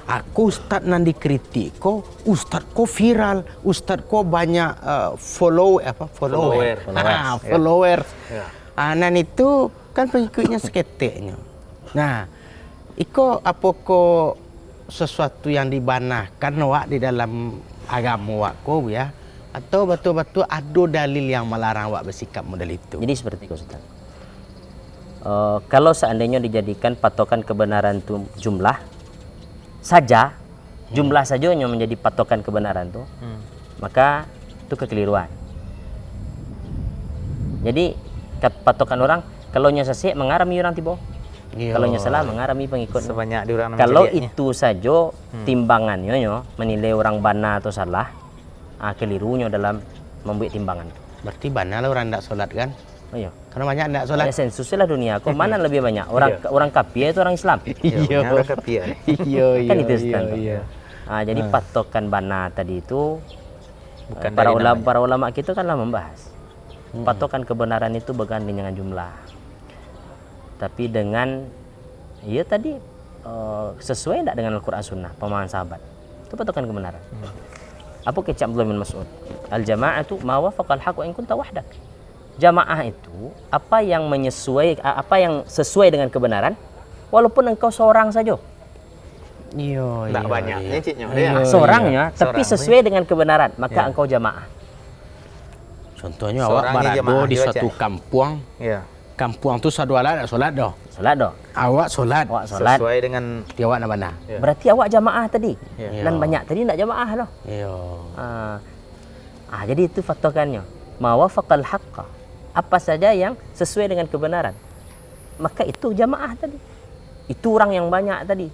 B: Aku ustaz nan dikritik ko, ustaz ko viral, ustaz ko banyak follower. Followers.
C: Ya.
B: Nan itu kan pengikutnya seketiknya. Nah, iko apa ko sesuatu yang dibanahkan wak di dalam agama wak ko ya, atau betul-betul ada dalil yang melarang wak bersikap model itu.
E: Jadi seperti itu Ustaz. Kalau seandainya dijadikan patokan kebenaran itu jumlah saja, jumlah saja yang menjadi patokan kebenaran itu, maka itu kekeliruan. Jadi patokan orang kalau nya sesek mengarami orang tiba, kalau nya salah mengarami pengikut.
C: Sebanyak di orang
E: Kalau
C: menjadinya.
E: itu saja timbangannya menilai orang bana atau salah, kelirunya dalam membuat timbangan.
B: Berarti banyak lah orang tidak sholat kan?
E: Oh iya.
B: Karena banyak tidak sholat.
E: Ya, sensus lah dunia. Kok mana lebih banyak orang kafir itu orang Islam?
B: Iya.
C: Orang kafir.
B: Iya.
E: Kan itu Ustaz. Jadi patokan bana tadi itu
C: Bukan
E: para ulama kita kan lah membahas. Patokan kebenaran itu bukan dengan jumlah. Tapi dengan tadi sesuai tidak dengan Al-Qur'an Sunnah, pemahaman sahabat. Itu patokan kebenaran. Apa kecap Abdullah bin Mas'ud? Al-jama'atu ma wafaqal haqq wa in kunta wahdak. Jamaah itu apa yang sesuai dengan kebenaran walaupun engkau seorang saja.
B: Iya.
C: Tidak banyaknya ciknya.
E: Seorangnya tapi
C: Seorang
E: sesuai dengan kebenaran, maka engkau jamaah.
B: Contohnya
C: Seorang
B: awak
C: ini
B: berada
C: jemaah
B: di
C: dibaca.
B: suatu kampung.
C: Iya.
B: Kampung tu satu alat tak solat dah.
E: Salat dah.
B: Awak solat.
E: Awak salat.
C: Sesuai dengan
B: Dia awak nak mana?
C: Ya.
E: Berarti awak jamaah tadi.
C: Ya.
E: Dan banyak tadi tidak jamaah loh.
B: Iya.
E: Jadi itu patokannya. Ma wafaqal haqqa. Apa saja yang sesuai dengan kebenaran, maka itu jamaah tadi. Itu orang yang banyak tadi.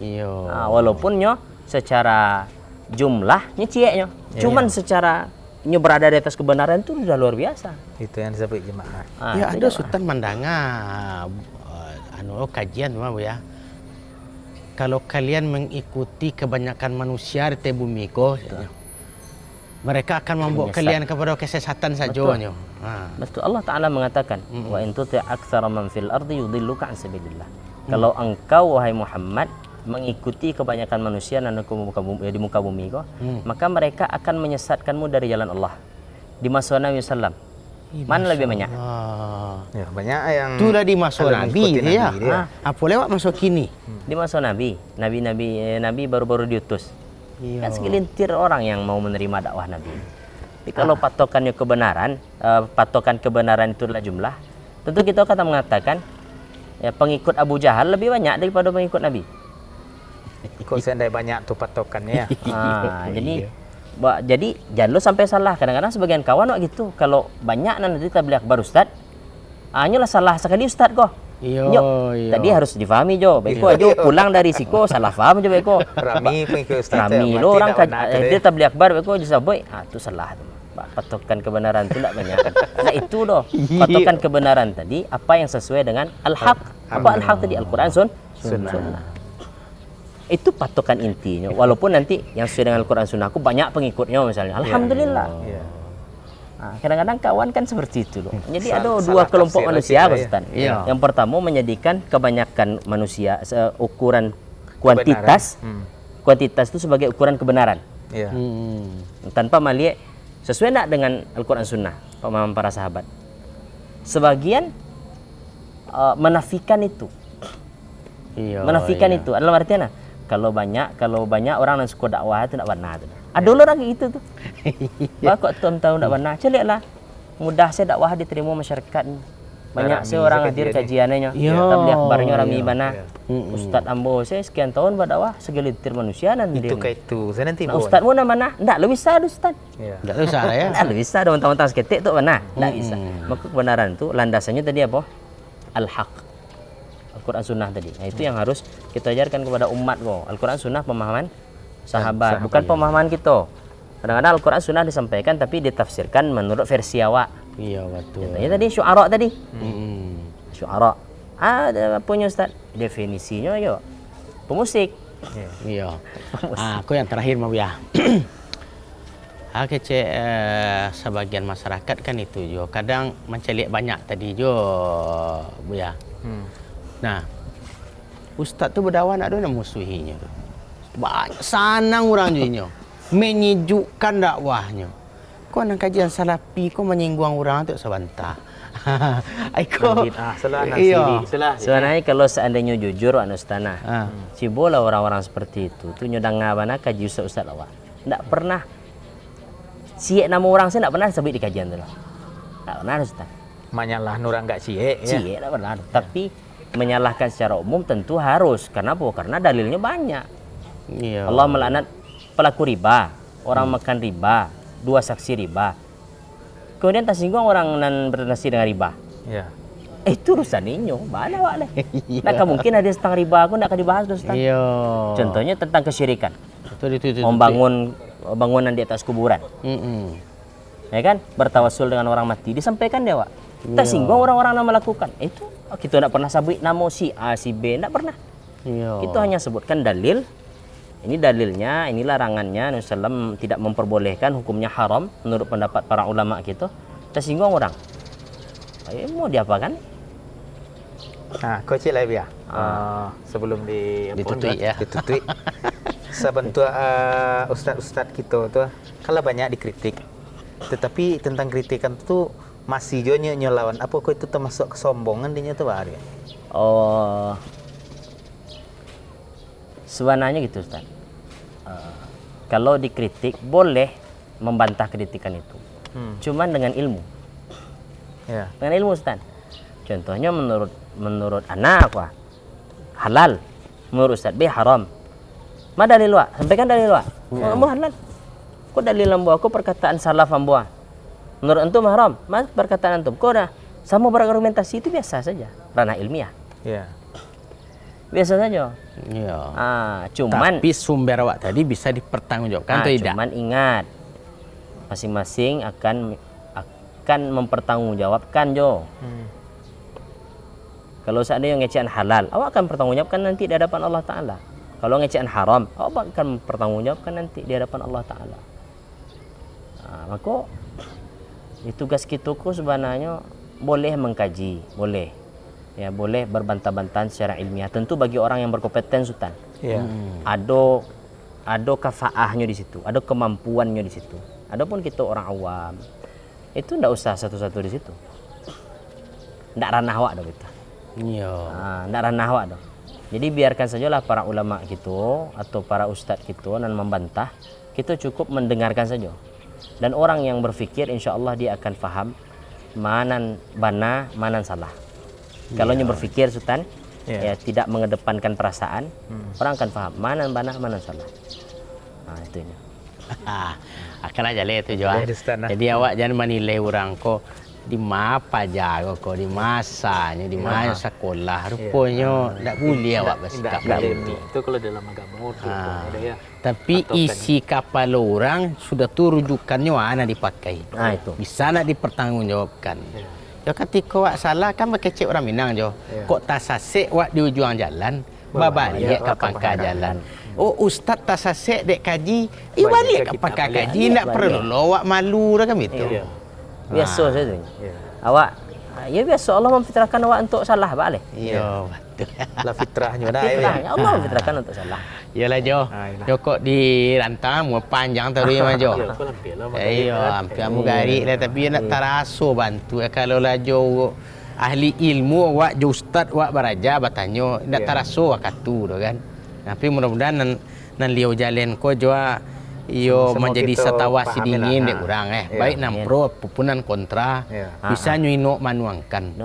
B: Iya.
E: Walaupun secara jumlahnya cieknya, cuman secara berada di atas kebenaran itu sudah luar biasa.
C: itu yang disebut jemaah.
B: Ya
E: itu
B: ada
E: jamaah.
B: sultan mandanga kajian mah ya. Kalau kalian mengikuti kebanyakan manusia di bumi ko, mereka akan membawa
E: Menyesat.
B: kalian kepada kesesatan saja.
E: Betul. Betul, Allah Ta'ala mengatakan wa in tuti' aktsara man fil ardi yudilluka an sabilillah. Kalau engkau wahai Muhammad mengikuti kebanyakan manusia di muka bumi kau, maka mereka akan menyesatkanmu dari jalan Allah. Di masa Nabi sallam, mana lebih banyak?
C: Ya, banyak yang
B: Itulah di masa
C: kalau
B: Nabi
C: mengikuti
B: dia.
C: Nabi dia.
B: Apa lewat masa kini?
E: Di masa Nabi baru-baru diutus.
B: Iya.
E: Kan segelintir orang yang mau menerima dakwah Nabi. Tapi kalau patokannya kebenaran, patokan kebenaran itu adalah jumlah, tentu kita akan mengatakan pengikut Abu Jahal lebih banyak daripada pengikut Nabi.
C: Kok seandainya banyak tuh patokannya ya.
E: Jadi jangan lo sampai salah. Kadang-kadang sebagian kawan wak gitu. Kalau banyak nanti tabligh akbar Ustaz, nyolah salah sekali Ustaz kok.
B: Iya.
E: Tadi harus difahami jo. Beko aja pulang dari siko salah faham jo beko.
C: Rami pengikut ustaz.
E: Rami lo orang dia tabligh akbar beko jasa boy. Itu salah tu. Patokan kebenaran tu tak banyak. Nah itu doh. Patokan kebenaran tadi apa yang sesuai dengan al-haq. Apa al-haq tadi? Al-Quran Sunnah. Itu patokan intinya. Walaupun nanti yang sesuai dengan Al-Quran Sunnah aku banyak pengikutnya misalnya. Alhamdulillah.
C: Iya.
E: Kadang-kadang kawan kan seperti itu loh. Jadi ada dua kelompok manusia Ustaz.
B: Iya.
E: Yang pertama menjadikan kebanyakan manusia ukuran kuantitas. Kuantitas itu sebagai ukuran kebenaran.
C: Iya.
E: Tanpa melihat sesuai tidak dengan Al-Quran Sunnah pemahaman para sahabat. Sebagian menafikan itu.
B: Iya.
E: Menafikan itu adalah artinya kalau banyak orang yang suka dakwah itu tidak benar. Ada orang gitu tuh. Kok tahu tidak benar? Celiklah. Mudah saya dakwah diterima masyarakat. Banyak
C: Rami
E: seorang
C: saya
E: hadir
C: kajiannya.
E: kajiannya. Tabligh akbarnya rami bana. Ustaz ambo saya sekian tahun berdakwah segelintir manusia dan
C: Itu kayak itu. Saya nanti
E: Nah, Ustaz mana mana? Enggak, lebih bisa Ustaz.
C: Iya.
B: Tidak usah ya.
E: Enggak, lebih bisa dong mentang-mentang seketik tuh mana? Enggak bisa. Maka kebenaran itu landasannya tadi apa? Al-haq. Al-Quran Sunnah tadi. Nah, itu yang harus kita ajarkan kepada umat kok. Al-Quran Sunnah pemahaman sahabat, bukan pemahaman kita. Kadang-kadang Al-Quran sunnah disampaikan tapi ditafsirkan menurut versi awak.
B: Iya betul.
E: Contohnya tadi syu'ara tadi.
B: Mm-mm.
E: Syu'ara. Ada punya Ustaz. Definisinya yo pemusik.
B: Iya. Aku yang terakhir mau ya. Kecek sebagian masyarakat kan itu jo. Kadang menceliak banyak tadi jo, Bu ya. Nah, Ustaz tu berdakwah nak ada musuhinya tu. Banyak sanang orang juinya. Menyejukkan dakwahnya. Kau nak kajian salafi kau menyinggung orang tu sebentar. Aiko. Iya.
E: Sebenarnya kalau seandainya jujur Wak Nustana, cibola orang-orang seperti itu tu nyodang ngabana kaji ustaz awak. Enggak pernah siek nama orang saya enggak pernah sebut di kajian tu. Enggak pernah Ustaz.
C: Manyalah nurang enggak siek ya.
E: Siek enggak pernah. Tapi menyalahkan secara umum tentu harus. Karena apa? Karena dalilnya banyak.
B: Iya.
E: Allah melaknat pelaku riba, orang makan riba, 2 saksi riba. Kemudian tersinggung orang nan bernasi dengan riba.
C: Iya.
E: Itu urusan ninyo, mana Wak leh. Nah, mungkin ada tentang riba aku enggak akan dibahas Ustaz.
B: Iya.
E: Contohnya tentang kesyirikan.
B: Itu.
E: Membangun bangunan di atas kuburan. Ya kan? Bertawassul dengan orang mati. Disampaikan dia, Wak. Tersinggung orang-orang yang melakukan. Itu kita tidak pernah sebut nama si A, si B. Tidak pernah.
B: Iya.
E: Kita hanya sebutkan dalil. Ini dalilnya, ini larangannya. Nabi SAW tidak memperbolehkan, hukumnya haram. Menurut pendapat para ulama kita. Tersinggung orang. Mau diapakan?
C: Nah, kocik lah ya. Sebelum
B: Ditutui ya.
C: Ditutui. Sebentuk ustaz-ustaz kita tu kalau banyak dikritik. Tetapi tentang kritikan tu masih jo nyelawan. Apa kau itu termasuk kesombongan dia tu Pak Arya?
E: Oh. Sebenarnya gitu Ustaz. Kalau dikritik boleh membantah kritikan itu. Cuman dengan ilmu.
C: Ya.
E: Dengan ilmu Ustaz. Contohnya menurut anak Wak halal, menurut Ustaz B haram. Ma dalil Wak? Sampaikan dalil Wak. Mu halal. Kok dalil lambu aku perkataan salaf lambu. Menurut antum haram. Mas perkataan antum. Kok dah sama berargumentasi itu biasa saja. Ranah ilmiah.
C: Ya.
E: Biasa saja.
B: Iya.
E: Cuman
B: tapi sumber awak tadi bisa dipertanggungjawabkan atau tidak?
E: Cuman ingat masing-masing akan mempertanggungjawabkan Jo. Kalau seandainya ngecehan halal, awak akan pertanggungjawabkan nanti di hadapan Allah Ta'ala. Kalau ngecehan haram, awak akan pertanggungjawabkan nanti di hadapan Allah Ta'ala. Maka tugas kita sebenarnya boleh mengkaji, boleh. Ya, boleh berbantah-bantahan secara ilmiah. Tentu bagi orang yang berkompeten Sultan.
C: Ya.
E: Ada kafaahnya di situ, ada kemampuannya di situ. Adapun kita orang awam, itu ndak usah satu-satu di situ. Ndak ranah awak dah kita.
B: Iya.
E: Ndak ranah awak dah. Jadi biarkan sajalah para ulama kita atau para ustadz kita nan membantah, kita cukup mendengarkan saja. Dan orang yang berfikir insya Allah dia akan faham mana bana, mana salah. Kalau yang berfikir Sultan, ya tidak mengedepankan perasaan, orang akan faham mana bana, mana salah. Itu ini.
B: Akan aja le tu Joa. Jadi awak jangan menilai orang kok di apa jago kok di masanya di mana sekolah rupanya tidak boleh awak bersikap begitu.
C: Itu kalau dalam agama ada ya.
B: Tapi isi kapal orang sudah tu rujukannya mana dipakai.
E: Itu.
B: Bisa nak dipertanggungjawabkan. Ya ketika wak salah kan berkecek orang Minang jo. Kok tasasek wak di ujung jalan, babalik ke pangkal jalan. Oh ustaz tasasek dek kaji, balik ke pangkal kaji nak perlu wak malu dah kan itu.
E: Biasa saja. Awak ya biasa Allah memfitrahkan awak untuk salah balik.
B: Iya betul.
C: Lah fitrahnya dah.
E: Fitrahnya Allah memfitrahkan untuk salah.
B: Yalah Jo. Jo kok di rantang mau panjang tadi mah Jo. Iya, hampir amu garik lah tapi nak taraso bantu kalau lah Jo ahli ilmu awak jo ustaz awak baraja bertanya nak taraso awak katu tu kan. Tapi mudah-mudahan nan liau jalan ko Jo iyo menjadi setawasi dingin dek kurang baik nan pro pupunan kontra bisa nyuino manuangkan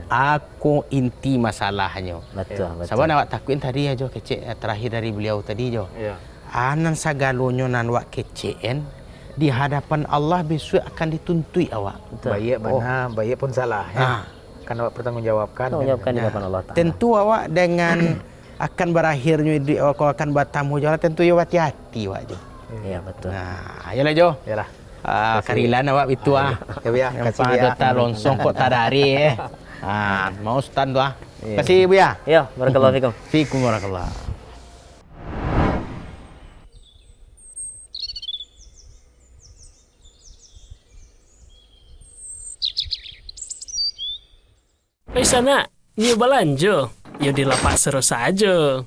B: aku inti masalahnya
E: betul.
B: Saban awak takuin tadi ya Jo kecek terakhir dari beliau tadi Jo anan sagalonyo nan wak kecen di hadapan Allah besok akan dituntui awak
C: baik mana baik pun salah ya. Kan awak pertanggungjawabkan
E: di hadapan Allah Ta'ala.
B: Tentu awak dengan akan berakhirnya awak akan bertamu jalan tentu ya hati-hati awak Jo.
E: Iya betul.
B: Nah, ayolah Jo.
C: Yalah.
B: Karilan awak itu
C: Ya Bu ya,
B: Yang
C: kasih Bu ya.
B: pada longsong kok tak dari mau stand tuh Kasih Bu ya.
E: Ya, barakallahu fikum.
B: Fikum warakallah.
A: Sana, nyoba lanjut. Yo di lapak seru saja.